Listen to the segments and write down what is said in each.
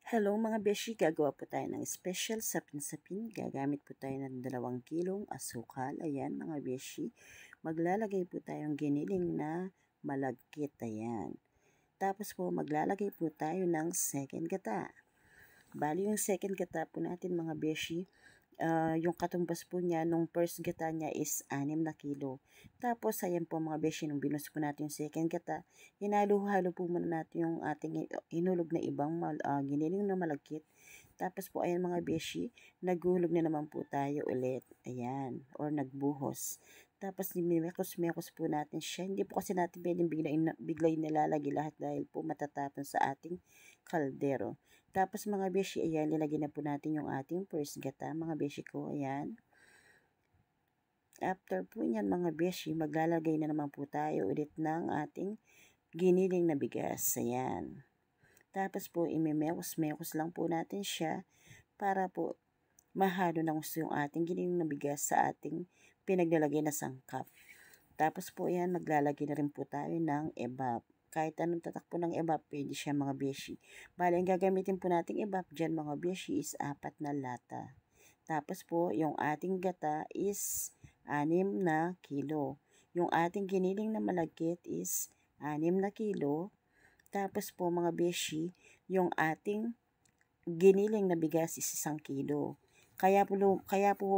Hello mga beshi, gagawa po tayo ng special sapin-sapin. Gagamit po tayo ng 2 kilong asukal. Ayan mga beshi, maglalagay po tayong giniling na malagkit. Ayan. Tapos po maglalagay po tayo ng second gata. Bali yung second gata po natin mga beshi, yung katumbas po niya nung first gata niya is 6 na kilo. Tapos ayan po mga beshi, nung binus po natin yung second gata, hinalo-halo po muna natin yung ating hinulog na ibang giniling na malagkit. Tapos po ayan mga beshi, naghulog na naman po tayo ulit. Ayan, or nagbuhos. Tapos nimekos-mekos po natin siya. Hindi po kasi natin pwedeng biglayin nilalagay lahat dahil po matatapon sa ating kaldero. Tapos mga beshi, ayan, nilagyan na po natin yung ating first gata, mga beshi ko, ayan. After po niyan mga beshi, maglalagay na naman po tayo ulit ng ating giniling na bigas, ayan. Tapos po, imemekos-mekos lang po natin siya para po mahalo ng gusto yung ating giniling na bigas sa ating pinaglalagay na sangkap. Tapos po ayan, maglalagay na rin po tayo ng evap. Kahit anong tatak po ng evap, pwede siya mga beshi. Bali, ang gagamitin po nating evap dyan mga beshi is 4 na lata. Tapos po, yung ating gata is 6 na kilo. Yung ating giniling na malagkit is 6 na kilo. Tapos po mga beshi, yung ating giniling na bigas is 1 kilo. Kaya po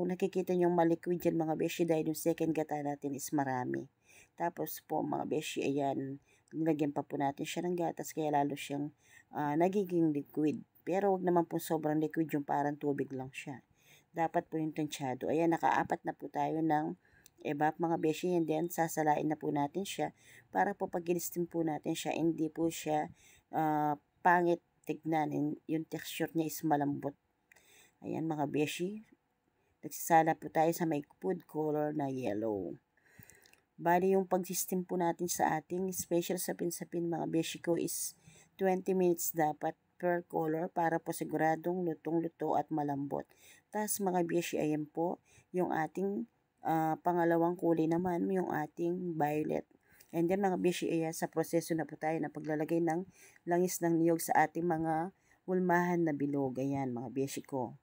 nakikita nyo maliquid yan mga beshi dahil yung second gata natin is marami. Tapos po mga beshi, ayan, nilagyan pa po natin siya ng gatas kaya lalo siyang nagiging liquid. Pero wag naman po sobrang liquid, yung parang tubig lang siya. Dapat po yung tansyado. Ayan, naka-4 na po tayo ng evap mga beshi, and then sasalain na po natin siya para po pag ginistim po natin siya, hindi po siya pangit tignan. Yung texture niya is malambot. Ayan mga beshi, nagsasala po tayo sa may food color na yellow. Bali yung pag-system po natin sa ating special sapin-sapin mga beshi ko is 20 minutes dapat per color para po siguradong lutong-luto at malambot. Tapos mga beshi, ayan po yung ating pangalawang kulay naman, yung ating violet. And then mga beshi, ayan, sa proseso na po tayo na paglalagay ng langis ng niyog sa ating mga hulmahan na bilog. Ayan mga beshi ko.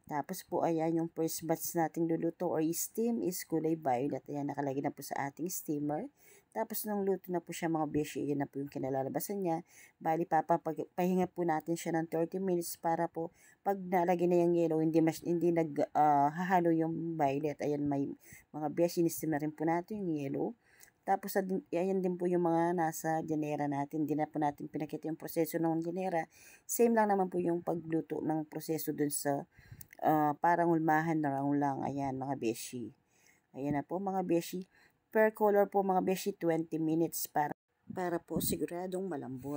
Tapos po ayan, yung first batch nating luluto or steam is kulay violet. Ayan, nakalagay na po sa ating steamer. Tapos nung luto na po siya mga beshi, ayan na po yung kinalalabasan niya. Bali pahinga po natin siya ng 30 minutes para po pag nalagay na yung yellow, hindi hahalo yung violet. Ayan, may mga beshi, steam na rin po natin yung yellow. Tapos ayan din po yung mga nasa janera natin. Hindi na po natin pinakita yung proseso ng janera. Same lang naman po yung pagluto ng proseso dun sa parang hulmahan na lang. Ayan mga beshi. Ayan na po mga beshi. Per color po mga beshi, 20 minutes para po siguradong malambot.